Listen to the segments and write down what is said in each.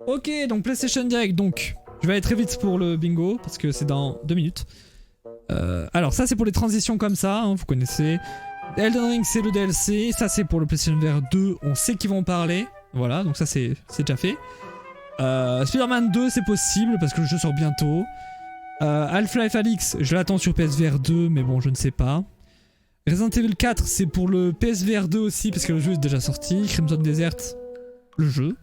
Ok, donc PlayStation Direct, donc je vais aller très vite pour le bingo parce que c'est dans 2 minutes. Alors ça c'est pour les transitions comme ça, hein, vous connaissez. Elden Ring c'est le DLC, ça c'est pour le PlayStation VR 2, on sait qu'ils vont en parler. Voilà, donc ça c'est déjà fait. Spider-Man 2 c'est possible parce que le jeu sort bientôt. Half-Life Alyx, je l'attends sur PSVR 2 mais bon je ne sais pas. Resident Evil 4 c'est pour le PSVR 2 aussi parce que le jeu est déjà sorti. Crimson Desert, le jeu.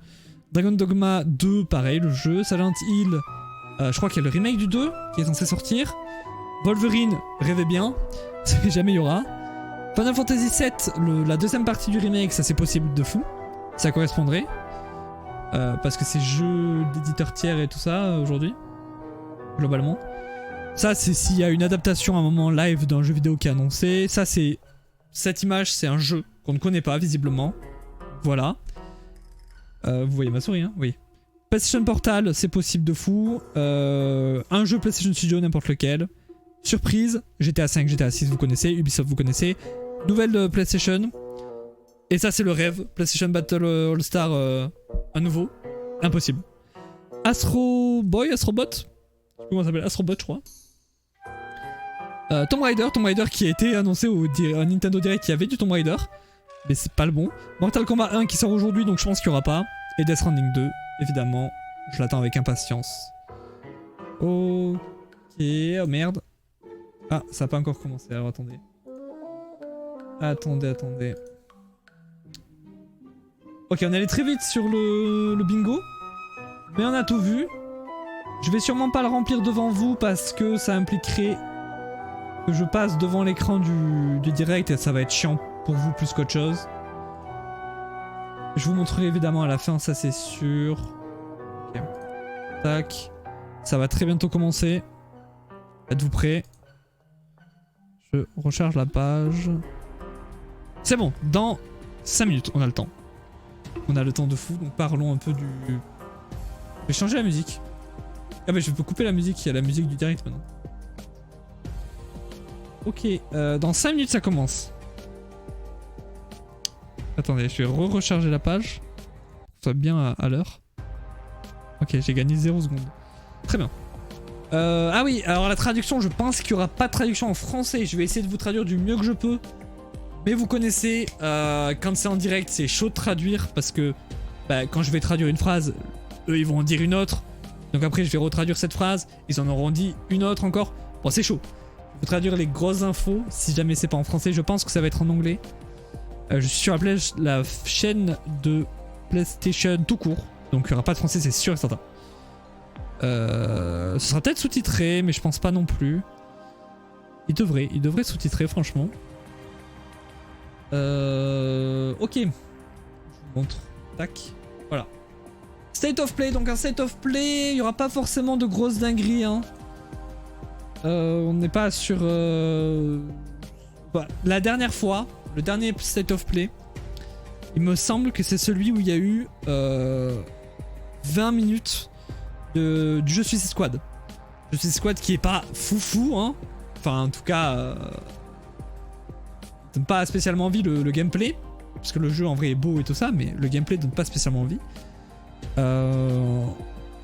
Dragon Dogma 2 pareil le jeu. Silent Hill, je crois qu'il y a le remake du 2 qui est censé sortir. Wolverine, rêvez bien, si jamais il y aura. Final Fantasy VII, la deuxième partie du remake, ça c'est possible de fou. Ça correspondrait. Parce que c'est jeu d'éditeur tiers et tout ça aujourd'hui. Globalement. Ça c'est s'il y a une adaptation à un moment live d'un jeu vidéo qui est annoncé. Ça c'est... Cette image c'est un jeu qu'on ne connaît pas visiblement. Voilà. Vous voyez ma souris hein? Oui. PlayStation Portal, c'est possible de fou. Un jeu PlayStation Studio, n'importe lequel. Surprise, GTA 5, GTA 6 vous connaissez, Ubisoft vous connaissez. Nouvelle PlayStation. Et ça c'est le rêve, PlayStation Battle All-Star à nouveau. Impossible. Astro Boy, Astrobot. Comment ça s'appelle? Astrobot je crois. Tomb Raider qui a été annoncé au Nintendo Direct, il y avait du Tomb Raider. Mais c'est pas le bon. Mortal Kombat 1 qui sort aujourd'hui donc je pense qu'il n'y aura pas. Et Death Stranding 2, évidemment. Je l'attends avec impatience. Ok, oh merde. Ah, ça n'a pas encore commencé, alors attendez. Attendez. Ok, on est allé très vite sur le bingo. Mais on a tout vu. Je vais sûrement pas le remplir devant vous parce que ça impliquerait que je passe devant l'écran du direct et ça va être chiant pour vous plus qu'autre chose. Je vous montrerai évidemment à la fin, ça c'est sûr. Ok. Tac. Ça va très bientôt commencer. Êtes-vous prêts? Je recharge la page. C'est bon, dans 5 minutes, on a le temps. On a le temps de fou, donc parlons un peu du... Je vais changer la musique. Ah bah je peux couper la musique, il y a la musique du direct maintenant. Ok, dans 5 minutes ça commence. Attendez, je vais recharger la page. Pour que ça soit bien à l'heure. Ok, j'ai gagné 0 secondes. Très bien. Ah oui, alors la traduction, je pense qu'il n'y aura pas de traduction en français. Je vais essayer de vous traduire du mieux que je peux. Mais vous connaissez, quand c'est en direct, c'est chaud de traduire. Parce que bah, quand je vais traduire une phrase, eux ils vont en dire une autre. Donc après je vais retraduire cette phrase. Ils en auront dit une autre encore. Bon, c'est chaud. Je vais traduire les grosses infos. Si jamais c'est pas en français, je pense que ça va être en anglais. Je suis sur la chaîne de PlayStation tout court. Donc il n'y aura pas de français, c'est sûr et certain. Ce sera peut-être sous-titré, mais je pense pas non plus. Il devrait sous-titrer, franchement. Ok. Je vous montre. Tac. Voilà. State of Play, donc un State of Play, il n'y aura pas forcément de grosses dingueries. Hein. On n'est pas sur... Bah, la dernière fois, le dernier State of Play, il me semble que c'est celui où il y a eu 20 minutes du jeu Suicide Squad. Le Suicide Squad qui est pas foufou, hein. Enfin, en tout cas, donne pas spécialement envie le gameplay. Parce que le jeu en vrai est beau et tout ça, mais le gameplay donne pas spécialement envie.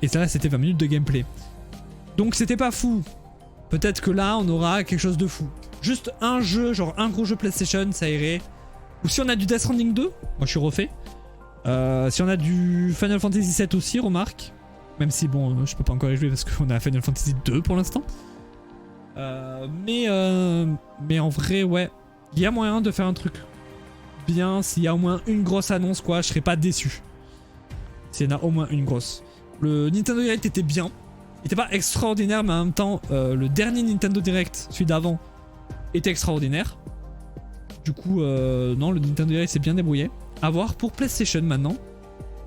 Et ça là, c'était 20 minutes de gameplay. Donc c'était pas fou. Peut-être que là, on aura quelque chose de fou. Juste un jeu, genre un gros jeu PlayStation, ça irait. Ou si on a du Death Stranding 2, moi je suis refait. Si on a du Final Fantasy 7 aussi, remarque. Même si bon, je peux pas encore y jouer parce qu'on a Final Fantasy 2 pour l'instant. Mais en vrai, ouais, il y a moyen de faire un truc bien. S'il y a au moins une grosse annonce, quoi, je serais pas déçu. S'il y en a au moins une grosse. Le Nintendo Direct était bien. Il était pas extraordinaire, mais en même temps, le dernier Nintendo Direct, celui d'avant, était extraordinaire. Du coup, non, le Nintendo Direct s'est bien débrouillé. A voir pour PlayStation maintenant.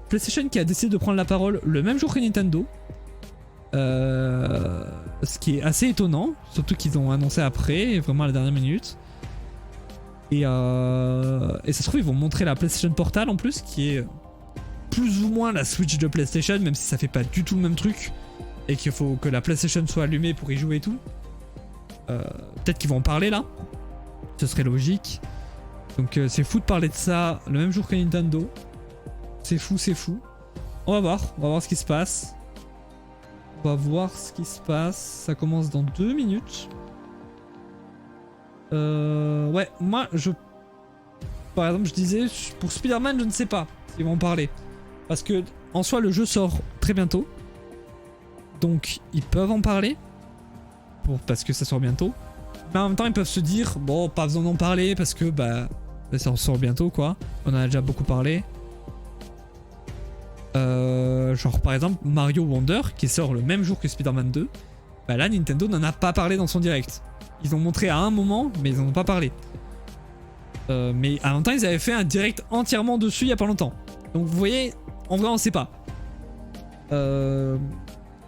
PlayStation qui a décidé de prendre la parole le même jour que Nintendo. Ce qui est assez étonnant, surtout qu'ils ont annoncé après, vraiment à la dernière minute. Et ça se trouve, ils vont montrer la PlayStation Portal en plus, qui est plus ou moins la Switch de PlayStation, même si ça fait pas du tout le même truc. Et qu'il faut que la PlayStation soit allumée pour y jouer et tout. Peut-être qu'ils vont en parler là. Ce serait logique. Donc c'est fou de parler de ça le même jour que Nintendo. C'est fou, c'est fou. On va voir ce qui se passe. On va voir ce qui se passe. Ça commence dans 2 minutes. Ouais, moi je... Par exemple, je disais, pour Spider-Man, je ne sais pas s'ils vont en parler. Parce que, en soi, le jeu sort très bientôt. Donc, ils peuvent en parler. Parce que ça sort bientôt. Mais en même temps, ils peuvent se dire, bon, pas besoin d'en parler parce que, bah, ça sort bientôt, quoi. On en a déjà beaucoup parlé. Genre, par exemple, Mario Wonder, qui sort le même jour que Spider-Man 2. Bah là, Nintendo n'en a pas parlé dans son direct. Ils ont montré à un moment, mais ils n'en ont pas parlé. Mais en même temps, ils avaient fait un direct entièrement dessus il y a pas longtemps. Donc vous voyez, en vrai, on sait pas.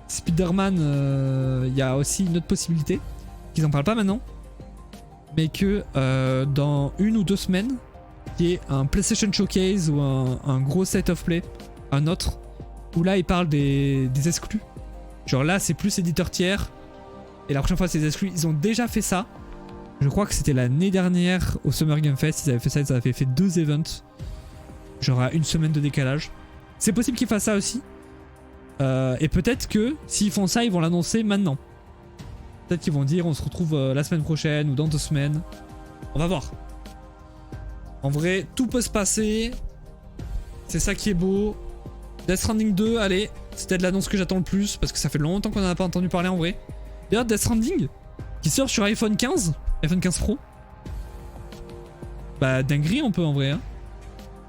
Spider-Man, il y a aussi une autre possibilité, qu'ils en parlent pas maintenant, mais que dans 1 ou 2 semaines, il y ait un PlayStation Showcase ou un gros set of play, un autre, où là, ils parlent des exclus. Genre là, c'est plus éditeur tiers, et la prochaine fois, c'est des exclus. Ils ont déjà fait ça. Je crois que c'était l'année dernière au Summer Game Fest, ils avaient fait ça, ils avaient fait 2 events. Genre à 1 semaine de décalage. C'est possible qu'ils fassent ça aussi. Et peut-être que s'ils font ça, ils vont l'annoncer maintenant. Peut-être qu'ils vont dire on se retrouve la semaine prochaine ou dans 2 semaines. On va voir. En vrai, tout peut se passer. C'est ça qui est beau. Death Stranding 2, allez, c'est peut-être l'annonce que j'attends le plus parce que ça fait longtemps qu'on n'en a pas entendu parler en vrai. D'ailleurs, Death Stranding qui sort sur iPhone 15, iPhone 15 Pro. Bah, dinguerie, on peut en vrai. Hein.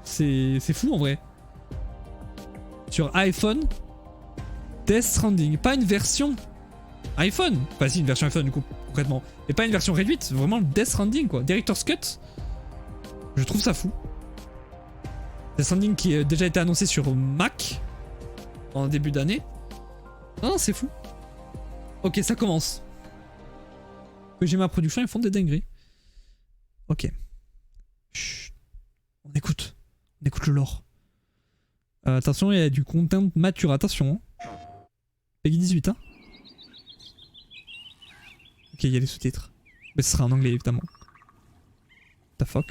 C'est fou en vrai. Sur iPhone, Death Stranding. Pas une version iPhone. Enfin, si, une version iPhone, du coup, concrètement. Mais pas une version réduite. Vraiment Death Stranding, quoi. Director's Cut. Je trouve ça fou. Death Stranding qui a déjà été annoncé sur Mac en début d'année. Non, c'est fou. Ok, ça commence. Kojima Production, ils font des dingueries. Ok. Chut. On écoute. On écoute le lore. Attention, il y a du content mature. Attention. Peggy 18, hein. Ok, il y a les sous-titres. Mais ce sera en anglais, évidemment. What the fuck?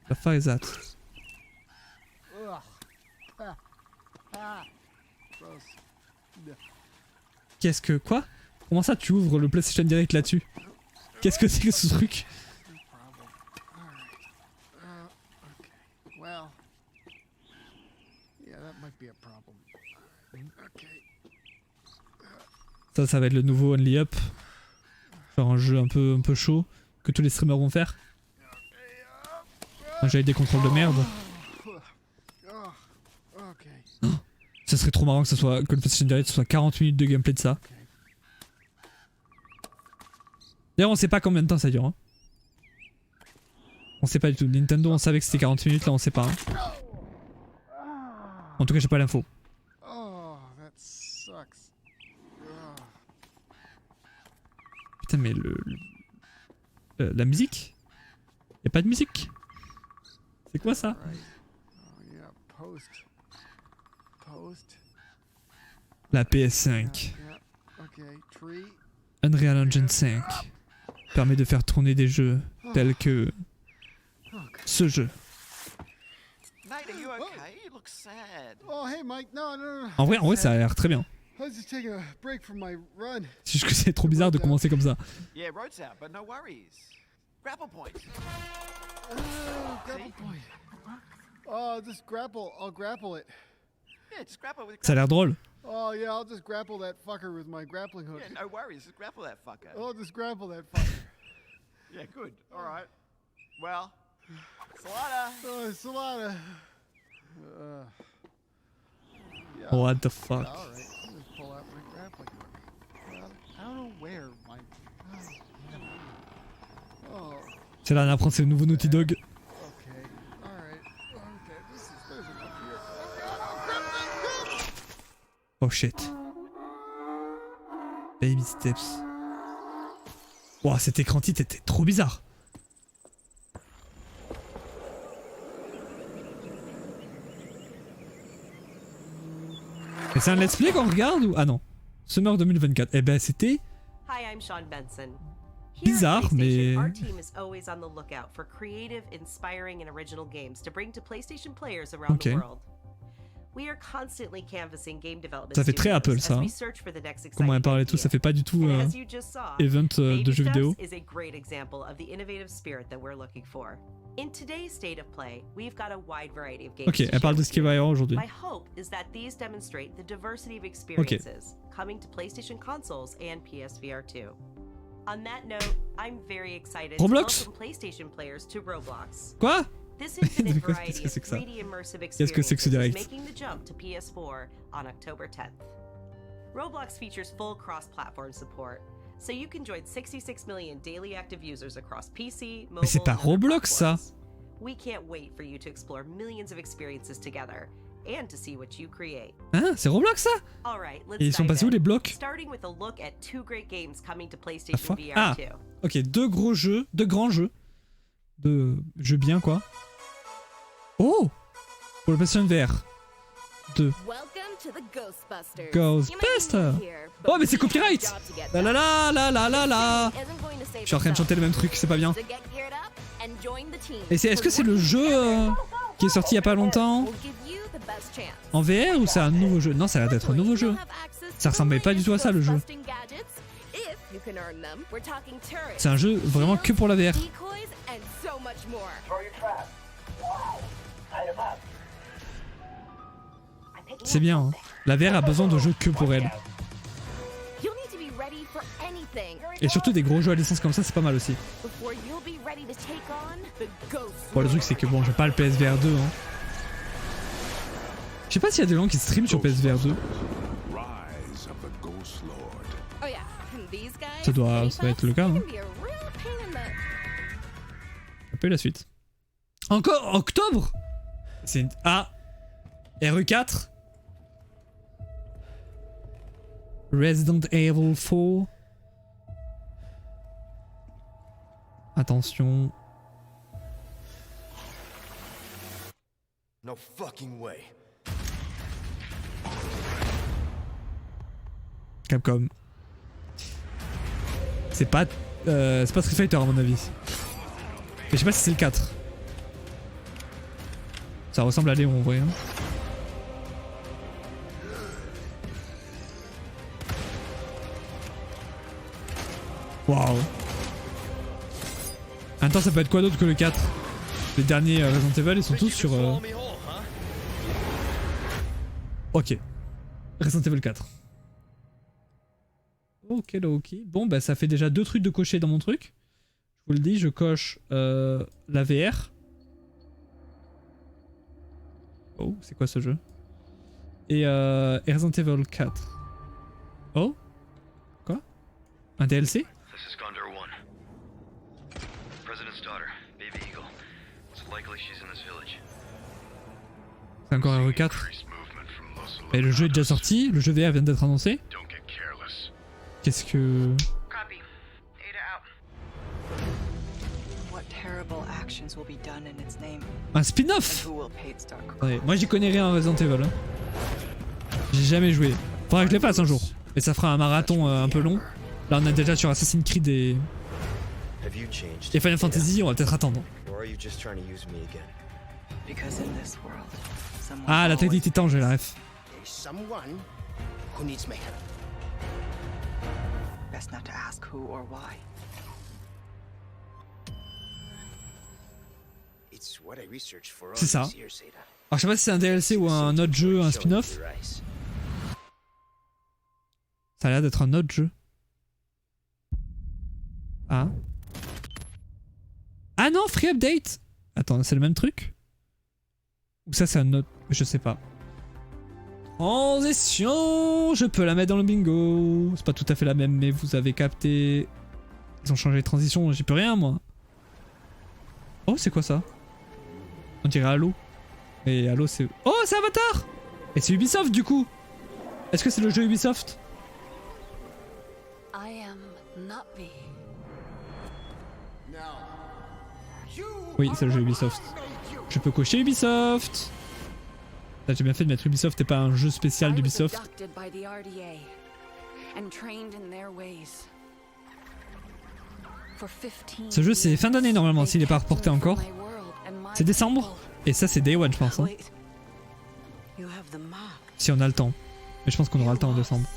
The fuck is that? Qu'est-ce que... Quoi? Comment ça tu ouvres le PlayStation Direct là-dessus? Qu'est-ce que c'est que ce truc? Ça va être le nouveau Only Up. Genre un jeu un peu chaud que tous les streamers vont faire. J'avais des contrôles de merde. Oh, ça serait trop marrant que le PlayStation Direct soit 40 minutes de gameplay de ça. D'ailleurs on sait pas combien de temps ça dure. Hein. On sait pas du tout. Nintendo on savait que c'était 40 minutes, là on sait pas. Hein. En tout cas j'ai pas l'info. Putain mais la musique? Y'a pas de musique? C'est quoi ça? La PS5. Unreal Engine 5 permet de faire tourner des jeux tels que ce jeu. En vrai ça a l'air très bien. C'est juste que c'est trop bizarre de commencer comme ça. Ça a l'air drôle. Oh yeah, I'll just grapple that fucker with my grappling hook. Yeah, no worries. Just grapple that fucker. I'll just grapple that fucker. Yeah, good. All right. Well, Salada. Salada. Yeah. What the fuck? All right. I'll just pull out my grappling hook. I don't know where my. Oh. C'est là, on apprend c'est le nouveau Naughty Dog. Okay. All right. Okay. There's enough here. Oh shit. Baby steps. Wow, cet écran titre était trop bizarre. Mais c'est un let's play qu'on regarde ou... Ah non. Summer 2024. Eh ben c'était... Hi, I'm Sean Benson. bizarre, mais... Our team is always on the lookout for creative, inspiring, and original games to bring to PlayStation players around Ok. the world. We are constantly canvassing game development Ça fait très studios Apple, ça, as hein. we search for the next Comment elle exciting parle et tout, idea. ça fait pas du tout And as you just saw, event de Baby jeux vidéo. Steps is a great example of the innovative spirit that we're looking for. In today's state of play, we've got a wide variety of games Ok, to elle parle share de ce qui va y avoir aujourd'hui. My hope is that these demonstrate the diversity of experiences coming to PlayStation consoles and PSVR 2. On that note, I'm very excited Roblox? to welcome PlayStation players to Roblox. Quoi? This infinite Qu'est-ce variety que c'est of que ça? 3D immersive Qu'est-ce que c'est que ce experiences is direct? making the jump to PS4 on October 10th. Roblox features full cross-platform support, so you can join 66 million daily active users across PC, mobile, Mais c'est pas and other Roblox, ça. platforms. We can't wait for you to explore millions of experiences together and to see what you create. Hein? C'est Roblox, ça? All right, let's Et ils sont dive passés où in. les blocs? Starting with a look at two great games coming to PlayStation fuck? VR Ah. 2. Ok, deux gros jeux, deux grands jeux. Deux jeux bien, quoi. Oh! Pour le PlayStation VR 2. Welcome to the Ghostbusters. Ghostbuster. Oh, mais c'est copyright! La la la la la la la! Je suis en train de chanter le même truc, c'est pas bien. Et est-ce que c'est le jeu qui est sorti il y a pas longtemps en VR ou c'est un nouveau jeu? Non, ça a l'air d'être un nouveau jeu. Ça ressemblait pas du tout à ça, le jeu. C'est un jeu vraiment que pour la VR. C'est bien, hein. La VR a besoin de jeux que pour elle. Et surtout des gros jeux à licence comme ça, c'est pas mal aussi. Bon, le truc c'est que bon, j'ai pas le PSVR 2, hein. Je sais pas s'il y a des gens qui streament sur PSVR 2. Ça doit être le cas, hein. On peut la suite. Encore octobre? C'est une... Ah, RE4. Resident Evil 4. Attention. No fucking way. Capcom. C'est pas Street Fighter à mon avis. Mais je sais pas si c'est le 4. Ça ressemble à Léon en vrai, hein. Waouh. En même temps, ça peut être quoi d'autre que le 4? Les derniers Resident Evil, ils sont tous sur... Ok. Resident Evil 4. Ok, ok. Bon, bah ça fait déjà 2 trucs de cocher dans mon truc. Je vous le dis, je coche la VR. Oh, c'est quoi ce jeu? Et Resident Evil 4. Oh? Quoi? Un DLC? This is Condor 1. President's daughter, Baby Eagle. It's likely she's in this village. C'est encore RE4. Increased movement from muscle. Et le jeu est déjà sorti, le jeu VR vient d'être annoncé. Don't get careless. Qu'est-ce que... Copy. Ada out. What terrible actions will be done in its name, Un and spin-off? who will pay its dark cost? Attendez, moi j'y connais rien en Resident Evil, hein. J'ai jamais joué. Faudra que je les fasse un jour. Mais ça fera un marathon un peu long. Là on est déjà sur Assassin's Creed et Final Fantasy, on va peut-être attendre. Because in this world, someone Ah, la tête des always titans, j'ai la ref. Someone who needs my help. best not to ask who or why. It's what I researched for all C'est ça. these years, Ada. Alors je sais pas si c'est un DLC ou un autre jeu, un spin-off. Your eyes. Ça a l'air d'être un autre jeu. Ah. Ah non, free update. Attends, c'est le même truc? Ou ça c'est un autre... Je sais pas. Transition. Je peux la mettre dans le bingo. C'est pas tout à fait la même, mais vous avez capté. Ils ont changé de transition, j'y peux rien moi. Oh, c'est quoi ça? On dirait Halo. Et Halo c'est... Oh, c'est Avatar. Et c'est Ubisoft du coup. Est-ce que c'est le jeu Ubisoft? I am Na'vi. Oui, c'est le jeu Ubisoft. Je peux cocher Ubisoft. Là, j'ai bien fait de mettre Ubisoft et pas un jeu spécial I was d'Ubisoft. abducted by the RDA and trained in their ways. Ce jeu c'est fin d'année normalement s'il n'est pas reporté encore. C'est décembre et ça c'est Day One je pense. Hein. You have the mark. Si on a le temps. Mais je pense qu'on aura le temps en décembre.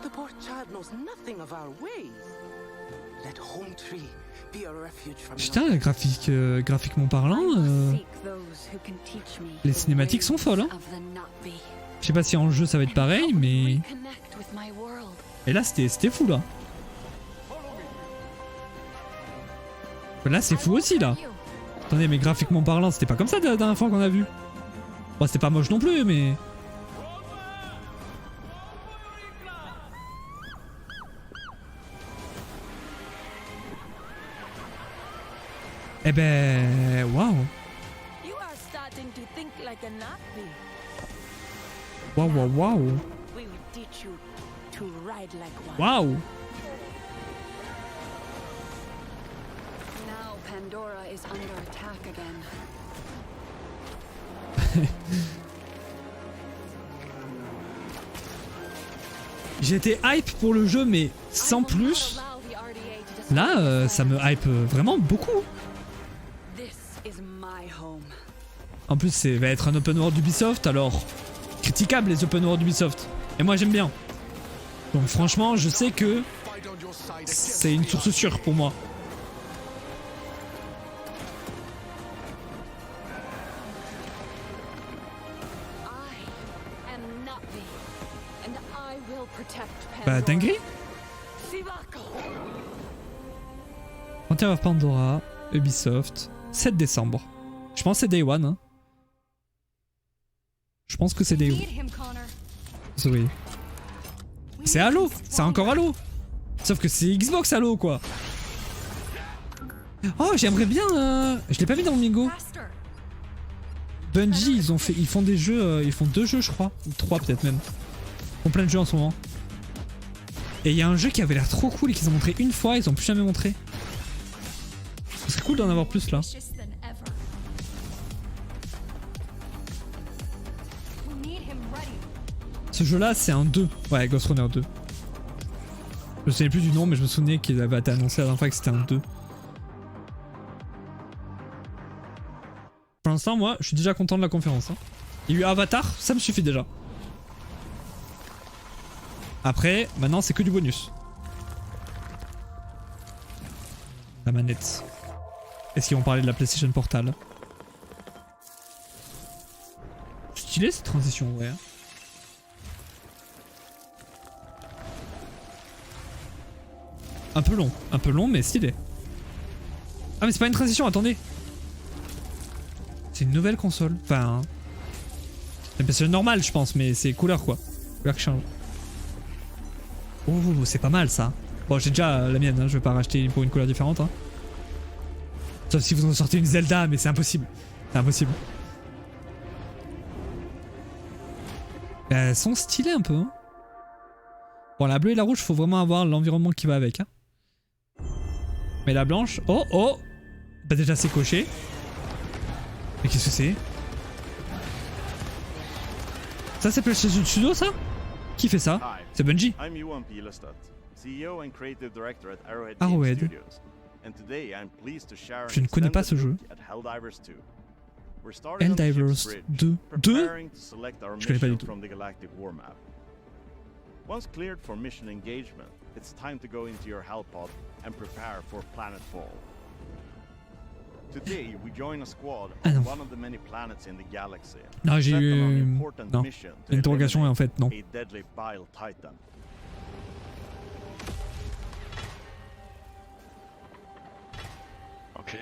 The poor child knows nothing of our ways. Let Home Tree be a refuge from Putain, graphiquement parlant, les cinématiques sont folles. Hein. Je sais pas si en jeu ça va être pareil, mais... Et là c'était fou là. Là c'est fou aussi là. Attendez, mais graphiquement parlant, c'était pas comme ça la dernière fois qu'on a vu. Bon, c'était pas moche non plus, mais... Eh ben... Waouh. Waouh, waouh, waouh. Waouh. Pandora is under attack again. J'étais hype pour le jeu, mais sans plus. Là, ça me hype vraiment beaucoup. En plus, ça va être un open world d'Ubisoft, alors critiquable les open world d'Ubisoft. Et moi, j'aime bien. Donc franchement, je sais que c'est une source sûre pour moi. Bah dinguerie. Frontier of Pandora, Ubisoft, 7 décembre. Je pense que c'est Day One. Hein. Je pense que c'est Day One. Oui. C'est Halo, c'est encore Halo. Sauf que c'est Xbox Halo quoi. Oh j'aimerais bien... Je l'ai pas vu dans le Mingo. Bungie ils font des jeux, ils font 2 jeux je crois, ou 3 peut-être même. Ils font plein de jeux en ce moment. Et il y a un jeu qui avait l'air trop cool et qu'ils ont montré une fois, ils ont plus jamais montré. Ce serait cool d'en avoir plus là. Ce jeu là c'est un 2. Ouais, Ghost Runner 2. Je me souviens plus du nom mais je me souvenais qu'il avait été annoncé la dernière fois que c'était un 2. Pour l'instant moi je suis déjà content de la conférence. Hein. Il y a eu Avatar, ça me suffit déjà. Après, maintenant c'est que du bonus. La manette. Est-ce qu'ils vont parler de la PlayStation Portal? Stylé cette transition, ouais. Un peu long mais stylé. Ah mais c'est pas une transition, attendez. C'est une nouvelle console. Enfin... C'est une PlayStation normale je pense, mais c'est couleur quoi. Couleur qui change. Oh, c'est pas mal ça. Bon, j'ai déjà la mienne, hein. Je vais pas racheter pour une couleur différente. Hein. Sauf si vous en sortez une Zelda, mais c'est impossible. C'est impossible. Elles sont stylées un peu. Hein. Bon, la bleue et la rouge, faut vraiment avoir l'environnement qui va avec. Hein. Mais la blanche... Oh, oh. Bah déjà, c'est coché. Mais qu'est-ce que c'est? Ça, c'est PlayStation Studio, ça? Qui fait ça? C'est Bungie. Arrowhead. Je ne connais pas ce jeu. Helldivers 2. 2? Je connais pas du tout. Once cleared for mission engagement, it's time to go into your Hellpod and prepare for planetfall. Today, we join a squad on one of the many planets in the galaxy. Non, j'ai eu... Non. L'interrogation est en fait non. A deadly bile titan.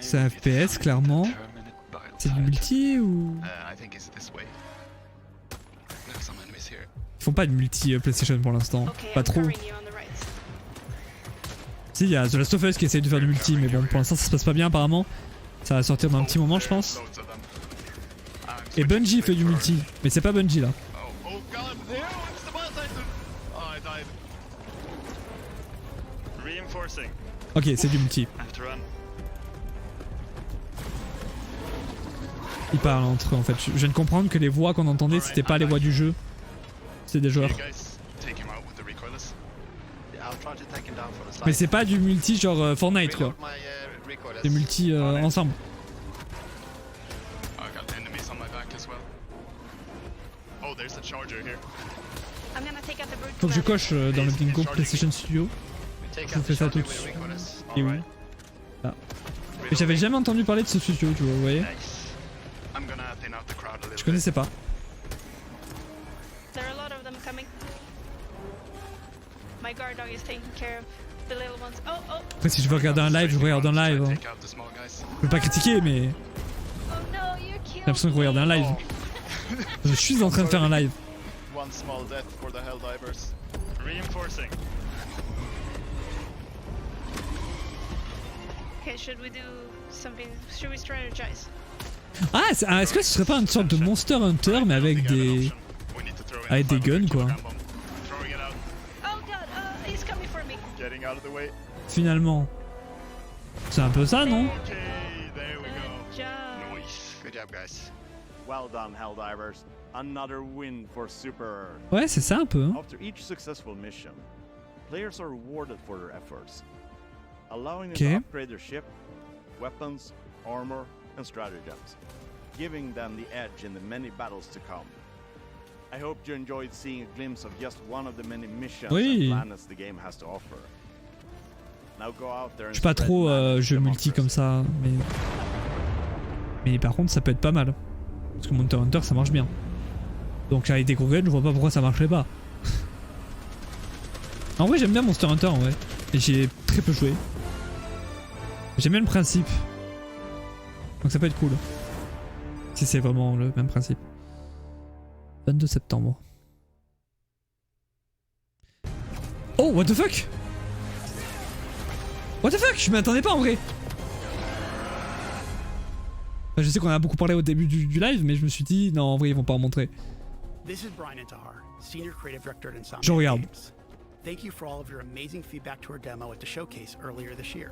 C'est un FPS clairement. C'est du multi ou... Ils font pas de multi PlayStation pour l'instant. Pas trop. Si, il y a The Last of Us qui essaye de faire du multi, mais bon, pour l'instant ça se passe pas bien apparemment. Ça va sortir dans un petit moment je pense. Et Bungie fait du multi, mais c'est pas Bungie là. Ok, c'est du multi. Ils parlent entre eux en fait. Je viens de comprendre que les voix qu'on entendait c'était pas les voix du jeu. C'est des joueurs. I'll try to take him down from the side. Mais c'est pas du multi genre Fortnite quoi. Reload my recoil. C'est multi ensemble. I got enemies on my back as well. Oh, there's a charger here. I'm gonna take out the brute. Faut que je commander. coche dans le bingo PlayStation Studio. Take Je out fais the ça charger tout de with suite. recoillers. Et où? Alright. Là. Et j'avais jamais entendu parler de ce studio, tu vois, vous voyez. Nice. I'm gonna thin out the crowd a little Je connaissais pas. There are a lot of them coming. My guard dog is taking care of the little ones. Oh, oh, Après si je veux regarder un live, je regarde un live. Hein. Take out the small guys. Je veux pas critiquer mais oh no, you killed j'ai l'impression que vous regardez un live. Je suis en train de faire un live. One small death for the Helldivers. Reinforcing. Okay, should we do something? Should we strategize? Ah, est-ce que ce serait pas une sorte de Monster Hunter mais avec des... avec des guns, quoi. Throwing it out. Oh god, he's coming for me. Getting out of the way. Finalement. C'est un peu ça, non? Okay, there we go. Good job. Nice. Good job, guys. Well done, Helldivers. Another win for Super Earth. Ouais, c'est ça un peu. Hein. After each successful mission, players are rewarded for their efforts, allowing them Okay. to upgrade their ship, weapons, armor, and stratagems, giving them the edge in the many battles to come. I hope you enjoyed seeing a glimpse of just one of the many missions Oui. and planets the game has to offer. Now go out there and Je suis pas spread trop madness jeu among multi comme yourselves. ça, mais par contre ça peut être pas mal. Parce que Monster Hunter ça marche bien. Donc avec des gros guns, je vois pas pourquoi ça marcherait pas. En vrai j'aime bien Monster Hunter en vrai. Et j'y ai très peu joué. J'aime bien le principe. Donc ça peut être cool. Si c'est vraiment le même principe. 22 septembre. Oh what the fuck? What the fuck? Je m'y attendais pas en vrai. Enfin, je sais qu'on a beaucoup parlé au début du live, mais je me suis dit non en vrai ils vont pas en montrer. This is Brian Intihar, Senior Creative Director at Insomniac Je regarde. Games. Thank you for all of your amazing feedback to our demo at the showcase earlier this year.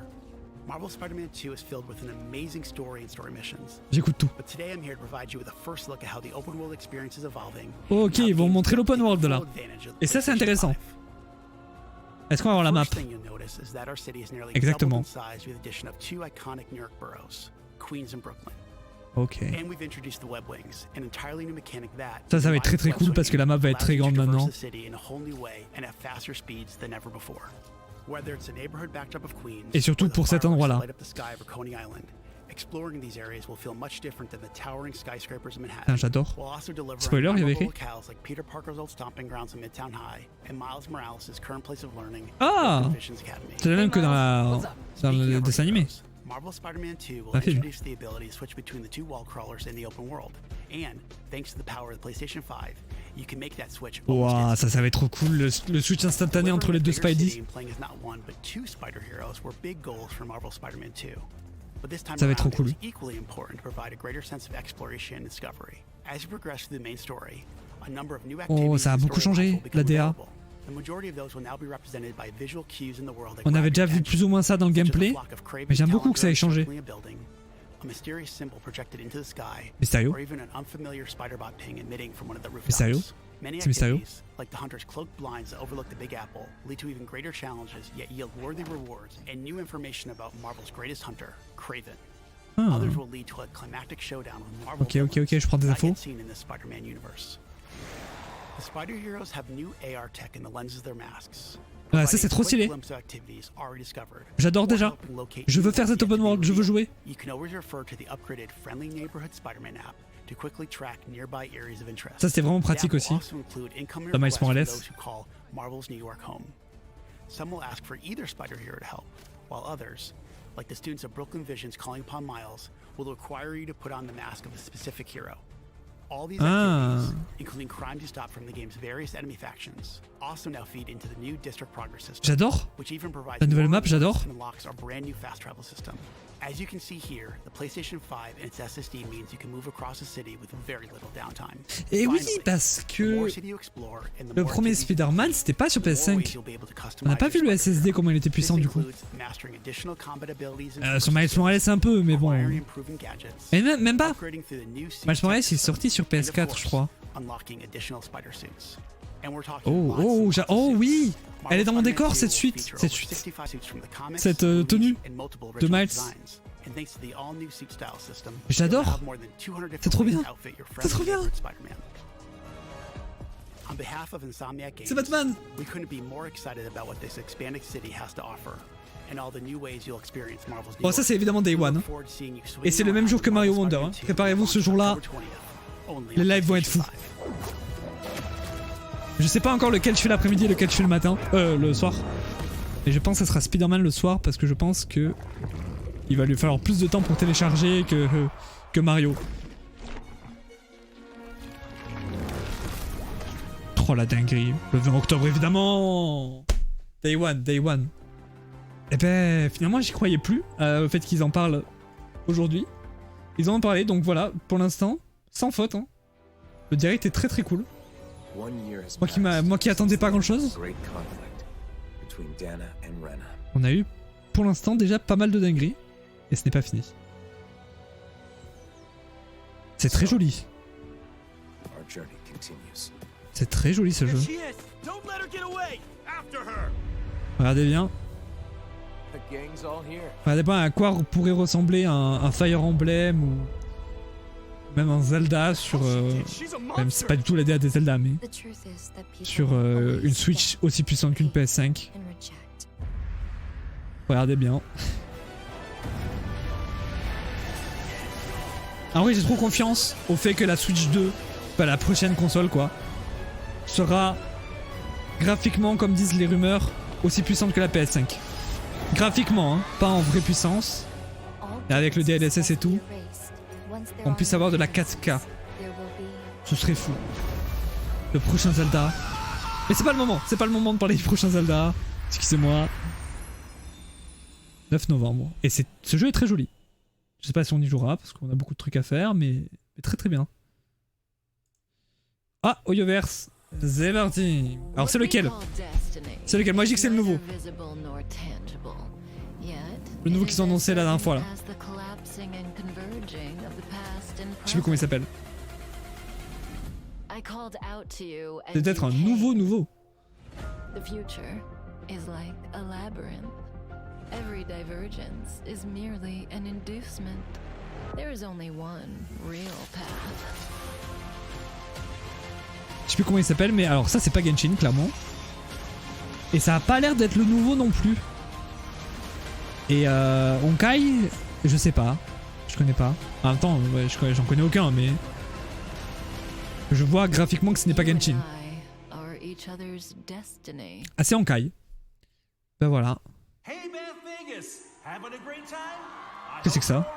Marvel Spider-Man 2 is filled with an amazing story and story missions. J'écoute tout. But today I'm here to provide you with a first look at how the open world experience is evolving. Ok, ils vont montrer l'open world là. Et ça c'est intéressant. Est-ce qu'on va avoir la map? Exactement. Ok. Ça va être très très cool parce que la map va être très grande maintenant. Et surtout pour cet endroit-là. Exploring these areas will feel much different than the towering skyscrapers of Manhattan. Ah, j'adore. While also delivering Spoiler, il y avait écrit. locales like Peter Parker's old stomping grounds in Midtown High and Miles Morales' current place of learning, Ah, Open Visions Academy. c'est la même que dans Speaking le of dessin animé. heroes, Marvel Spider-Man 2 will Un film. introduce the ability to switch between the two wall crawlers in the open world. And thanks to the power of the PlayStation 5, you can make that switch almost Waouh, instantly. ça va être trop cool, le switch instantané entre les deux Spidey. Playing as not one but two spider heroes were big goals for Marvel Spider-Man 2. But this time Ça va être around, trop it was cool. equally important to provide a greater sense of exploration and discovery. As you progress through the main story, a number of new activities ça a and beaucoup storylines changé, will become la DA. available. The majority of those will now be represented by visual cues in the world that On grab avait déjà your vu attention, plus ou moins ça dans le such as a gameplay, flock of Kraven's mais j'aime beaucoup que ça ait Talon changé. circling a building, a mysterious symbol projected into the sky, Mysterio? or even an unfamiliar Spider-Bot ping emitting from one of the rooftops. Mysterio? Many C'est Mysterio? activities, like the Hunter's cloaked blinds that overlook the Big Apple, lead to even greater challenges, yet yield worthy rewards and new information about Marvel's greatest hunter, Kraven. Ah. Others will lead to a climactic showdown with Marvel Ok, ok, villains ok, je prends des not yet infos. seen in the Spider-Man universe. The Spider Heroes have new AR tech in the lenses of their masks. Ouais, ça c'est trop stylé. J'adore déjà. Je veux faire cet open world, je veux jouer. Ça c'était vraiment pratique aussi. Dans Miles Morales. Some will ask for either spider hero to help, while others, like the students of Brooklyn Visions calling upon Miles, will require you to put on the mask of a specific hero. All these activities, including crimes you stop from the game's various enemy factions, also now feed into the new district progress system. J'adore. Which even provides La nouvelle more map, j'adore. and unlocks our brand new fast travel system. As you can see here, the PlayStation 5 and its SSD means you can move across the city with very little downtime. Et oui, Finally, parce the que more city you explore and the le more premier activities you Spider-Man complete, c'était pas sur the more ways PS5. you'll be able to On n'a customize pas vu your le Spider-Man. SSD comment il était puissant This du coup. includes mastering additional combat abilities and Sur Miles skills, Morales un peu, mais bon. acquiring and improving gadgets, Et même pas. upgrading through the new suit Miles Morales il est system, sorti sur and of PS4 je course, crois. unlocking additional spider suits. Oh oui, elle est dans mon décor cette suite, cette tenue de Miles. J'adore. C'est trop bien. C'est trop bien. C'est Batman. Bon, ça c'est évidemment Day One. Et c'est le même jour que Mario Wonder. Hein. Préparez-vous ce jour-là. Les lives vont être fous. Je sais pas encore lequel je fais l'après-midi et lequel je fais le matin. Le soir. Et je pense que ça sera Spider-Man le soir parce que je pense que il va lui falloir plus de temps pour télécharger que Mario. Oh la dinguerie. Le 20 octobre évidemment. Day One, Day One. Et ben finalement j'y croyais plus au fait qu'ils en parlent aujourd'hui. Ils en ont parlé donc voilà pour l'instant sans faute. Hein. Le direct est très très cool. Moi qui attendais pas grand chose. On a eu pour l'instant déjà pas mal de dingueries. Et ce n'est pas fini. C'est très joli. C'est très joli ce jeu. Regardez bien. Regardez bien à quoi pourrait ressembler un Fire Emblem ou même un Zelda sur... même c'est pas du tout la DA des Zelda mais... sur une Switch aussi puissante qu'une PS5. Regardez bien. Ah oui j'ai trop confiance au fait que la Switch 2, bah, la prochaine console quoi, sera graphiquement comme disent les rumeurs aussi puissante que la PS5. Graphiquement hein, pas en vraie puissance. Et avec le DLSS et tout. On puisse avoir de la 4K. Ce serait fou. Le prochain Zelda. Mais c'est pas le moment de parler du prochain Zelda. Excusez-moi. 9 novembre. Et ce jeu est très joli. Je sais pas si on y jouera parce qu'on a beaucoup de trucs à faire, mais très très bien. Ah, Hoyoverse. C'est parti. Alors c'est lequel? C'est lequel? Moi je dis que c'est le nouveau. Le nouveau qu'ils ont annoncé la dernière fois là. Je sais plus comment il s'appelle. C'est peut-être un nouveau. The future is like a labyrinth. Every divergence is merely an inducement. There is only one real path. Je sais plus comment il s'appelle, mais alors ça c'est pas Genshin clairement. Et ça a pas l'air d'être le nouveau non plus. Et Honkai, je sais pas. Je connais pas. En même temps, ouais, j'en connais aucun, mais... Je vois graphiquement que ce n'est pas Genshin. Ah, c'est Honkai. Ben voilà. Qu'est-ce que c'est que ça?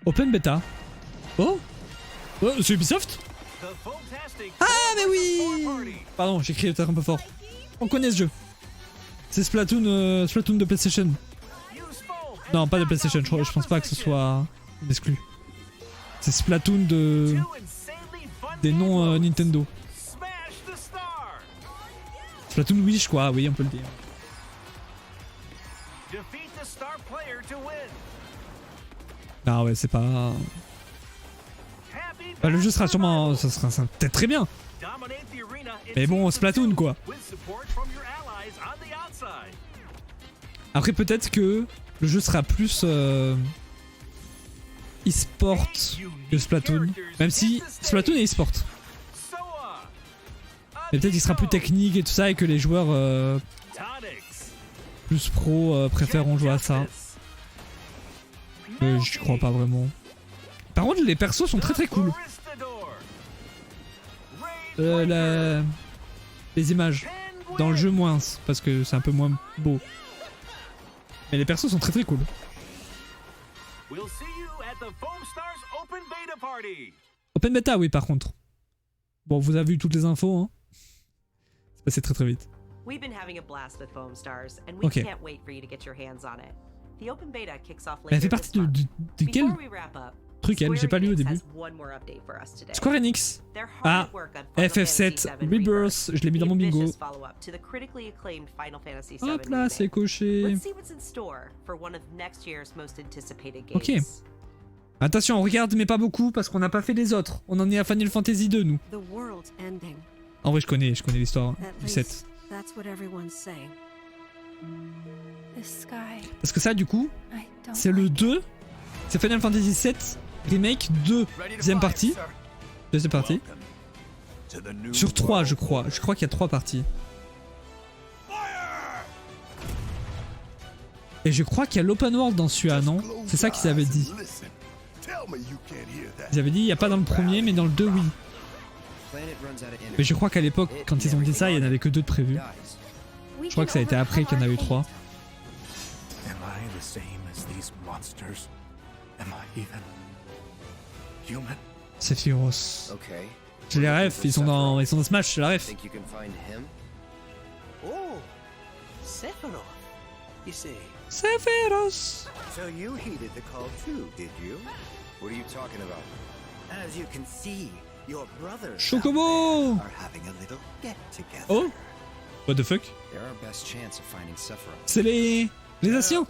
Open Beta. Oh, c'est Ubisoft? Ah, mais oui! Pardon, j'ai crié peut-être un peu fort. On connaît ce jeu. C'est Splatoon de PlayStation. Non, pas de PlayStation, je pense pas que ce soit exclu. C'est Splatoon des noms Nintendo. Splatoon Wish quoi, oui on peut le dire. Ah ouais, c'est pas... Bah, le jeu sera sûrement... ça sera peut-être très bien. Mais bon, Splatoon quoi. Après peut-être que le jeu sera plus e-sport que Splatoon. Même si Splatoon est e-sport. Mais peut-être qu'il sera plus technique et tout ça et que les joueurs plus pro préféreront jouer à ça. Je crois pas vraiment. Par contre les persos sont très très cool. Les images. Dans le jeu moins, parce que c'est un peu moins beau. Mais les persos sont très très cool. Open Beta oui par contre. Bon vous avez eu toutes les infos hein. C'est passé très très vite. Ok. Elle fait partie de quel truc elle? J'ai pas lu au début. Square Enix. Ah, FF7 Rebirth, je l'ai mis dans mon bingo. Hop là, c'est coché. Ok. Attention, on regarde mais pas beaucoup parce qu'on n'a pas fait les autres. On en est à Final Fantasy 2 nous. The world's ending. En vrai je connais l'histoire At du 7. least that's what everyone's saying. The sky. Parce que ça du coup, I don't c'est le 2. C'est Final Fantasy 7 Remake 2. Deuxième partie. Deuxième partie. Sur 3 je crois. Je crois qu'il y a 3 parties. Et je crois qu'il y a l'open world dans celui-là, non? C'est ça qu'ils avaient dit. Ils avaient dit il n'y a pas dans le premier mais dans le 2 oui. Mais je crois qu'à l'époque quand ils ont dit ça il n'y en avait que 2 de prévus. Je crois que ça a été après qu'il y en a eu 3. Sephiroth. J'ai les refs, ils sont dans Smash, j'ai la ref. Oh, Sephiroth. You see. Sephiroth. So you heeded the call too, did you? What are you talking about? As you can see, your brothers Chocobo are having a little get together. Oh, what the fuck? They're our best chance of finding Sephiroth. C'est les Asiens.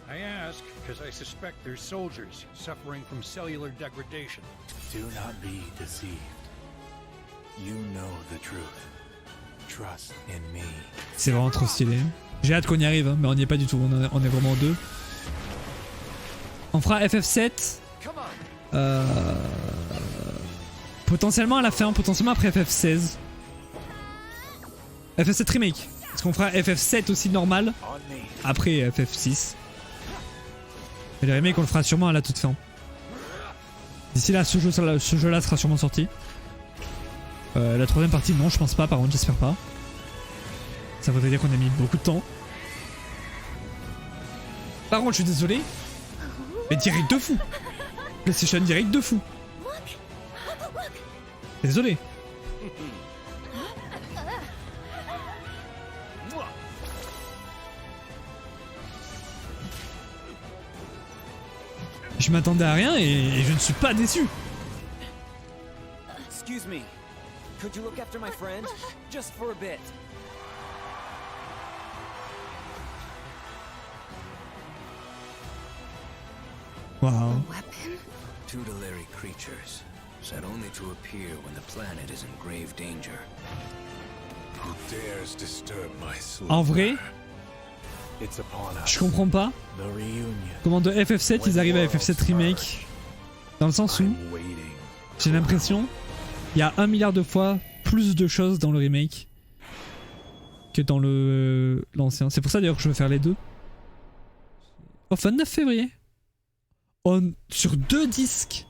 I ask because I suspect there's soldiers suffering from cellular degradation. Do not be deceived. You know the truth. Trust in me. C'est vraiment trop stylé. J'ai hâte qu'on y arrive, hein, mais on n'y est pas du tout, on est vraiment 2. On fera FF7. Potentiellement à la fin, potentiellement après FF16. FF7 Remake. Est-ce qu'on fera FF7 aussi normal après FF6? Et le remake on le fera sûrement à la toute fin. D'ici là, ce jeu-là sera sûrement sorti. La troisième partie, non, je pense pas, par contre, j'espère pas. Ça voudrait dire qu'on a mis beaucoup de temps. Par contre, je suis désolé. Mais direct de fou. PlayStation direct de fou. Désolé. Je m'attendais à rien et je ne suis pas déçu. Excuse me. Could you look after my friend? Just for a bit. Wow. Tutelary creatures, said only to appear when the planet is in grave danger. Who dares disturb my sleep? En vrai, je comprends pas comment de FF7 ils arrivent à FF7 Remake. Dans le sens où j'ai l'impression il y a 1 milliard de fois plus de choses dans le remake que dans l'ancien. C'est pour ça d'ailleurs que je veux faire les deux. Oh, 29 février. Sur 2 disques.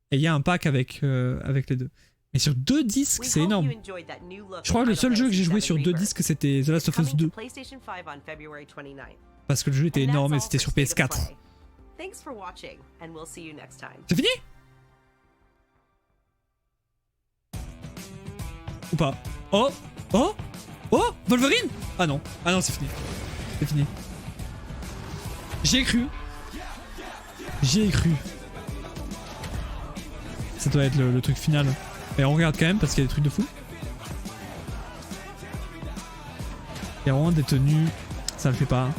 Et il y a un pack avec les deux. Mais sur 2 disques, c'est énorme. Je crois que le seul jeu que j'ai joué sur 2 disques, c'était The Last of Us 2. Parce que le jeu était énorme et c'était sur PS4. C'est fini? Ou pas? Oh! Oh! Oh! Wolverine! Ah non, c'est fini. C'est fini. J'y ai cru. J'y ai cru. Ça doit être le truc final. Et on regarde quand même parce qu'il y a des trucs de fou. Il y a vraiment des tenues. Ça le fait pas.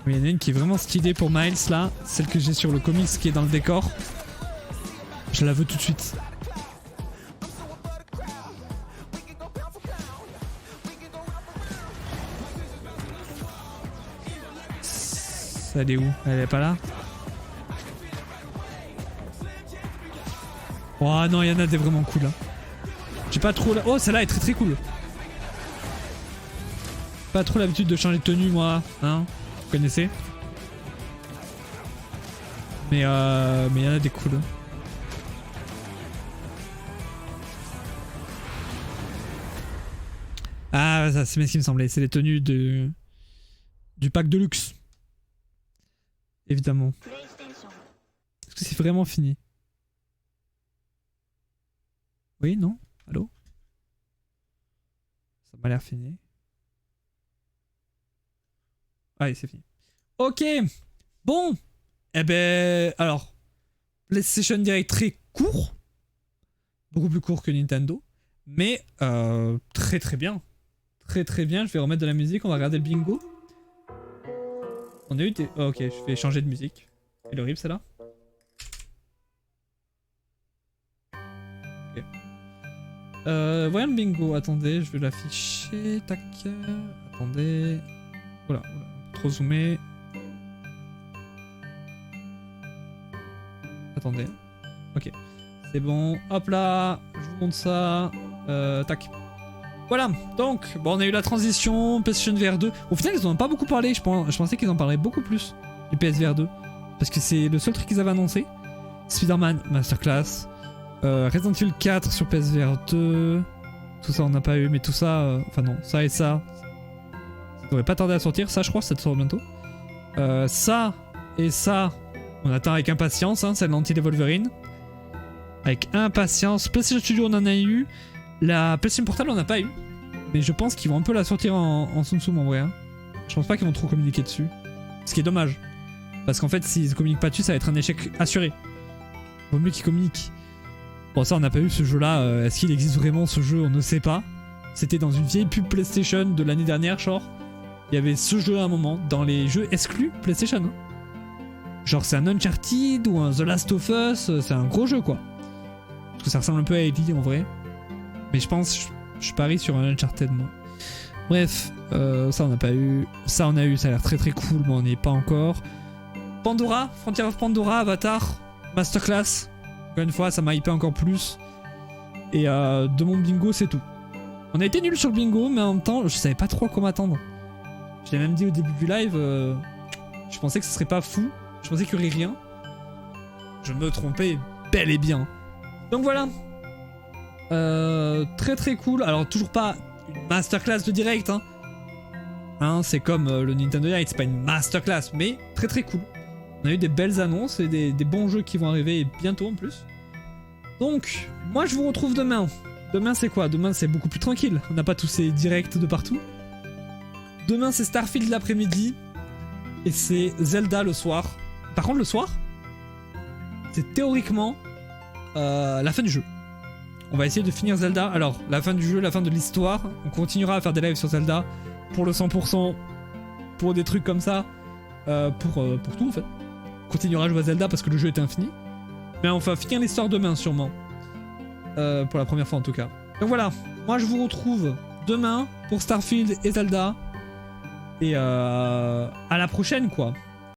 Mais il y en a une qui est vraiment stylée pour Miles là. Celle que j'ai sur le comics qui est dans le décor. Je la veux tout de suite. Elle est où? Elle est pas là? Oh non, il y en a des vraiment cool là. J'ai pas trop la... Oh, celle-là est très très cool. Pas trop l'habitude de changer de tenue moi, hein? Vous connaissez? Mais il y en a des cool. Ah, ça c'est ce qui me semblait. C'est les tenues du pack de luxe. Évidemment. Est-ce que c'est vraiment fini? Oui, non? Allô? Ça m'a l'air fini. Allez, c'est fini. Ok! Bon! Eh ben, alors. PlayStation Direct très court. Beaucoup plus court que Nintendo. Mais très très bien. Très très bien. Je vais remettre de la musique. On va regarder le bingo. On a eu des... oh, ok, je vais changer de musique. Elle est horrible celle-là. Ok. Voyons le bingo. Attendez, je vais l'afficher. Tac. Attendez. Voilà, trop zoomé. Attendez. Ok. C'est bon. Hop là. Je vous montre ça. Tac. Voilà. Donc, bon, on a eu la transition. PlayStation VR 2. Au final, ils en ont pas beaucoup parlé. Je pensais qu'ils en parleraient beaucoup plus du PSVR 2. Parce que c'est le seul truc qu'ils avaient annoncé. Spider-Man Masterclass. Resident Evil 4 sur PSVR 2. Tout ça, on n'a pas eu. Mais tout ça. Enfin, non. Ça et ça. Ça devrait pas tarder à sortir. Ça, je crois, ça sort bientôt. Ça et ça. On attend avec impatience, hein, c'est l'anti des Wolverine. Avec impatience. PlayStation Studio, on en a eu. La PlayStation Portable, on n'a pas eu. Mais je pense qu'ils vont un peu la sortir en soum en vrai. Hein. Je pense pas qu'ils vont trop communiquer dessus. Ce qui est dommage. Parce qu'en fait, s'ils communiquent pas dessus, ça va être un échec assuré. Vaut mieux qu'ils communiquent. Bon, ça, on n'a pas eu ce jeu-là. Est-ce qu'il existe vraiment ce jeu? On ne sait pas. C'était dans une vieille pub PlayStation de l'année dernière, genre. Il y avait ce jeu à un moment dans les jeux exclus PlayStation. Hein. Genre c'est un Uncharted ou un The Last of Us, c'est un gros jeu quoi. Parce que ça ressemble un peu à Ellie en vrai. Mais je pense, je parie sur un Uncharted moi. Bref, ça on n'a pas eu. Ça on a eu, ça a l'air très très cool mais on n'y est pas encore. Pandora, Frontier of Pandora, Avatar, Masterclass. Encore une fois ça m'a hypé encore plus. Et de mon bingo c'est tout. On a été nuls sur le bingo mais en même temps je savais pas trop à quoi m'attendre. Je l'ai même dit au début du live, je pensais que ce serait pas fou. Je pensais qu'il y aurait rien. Je me trompais bel et bien. Donc voilà. Très très cool. Alors toujours pas une masterclass de direct. Hein, c'est comme le Nintendo Direct. C'est pas une masterclass. Mais très très cool. On a eu des belles annonces et des bons jeux qui vont arriver bientôt en plus. Donc moi je vous retrouve demain. Demain c'est quoi? Demain c'est beaucoup plus tranquille. On n'a pas tous ces directs de partout. Demain c'est Starfield l'après-midi. Et c'est Zelda le soir. Par contre, le soir, c'est théoriquement la fin du jeu. On va essayer de finir Zelda. Alors, la fin du jeu, la fin de l'histoire. On continuera à faire des lives sur Zelda pour le 100%, pour des trucs comme ça, pour tout en fait. On continuera à jouer à Zelda parce que le jeu est infini. Mais on va finir l'histoire demain sûrement. Pour la première fois en tout cas. Donc voilà, moi je vous retrouve demain pour Starfield et Zelda. Et à la prochaine quoi.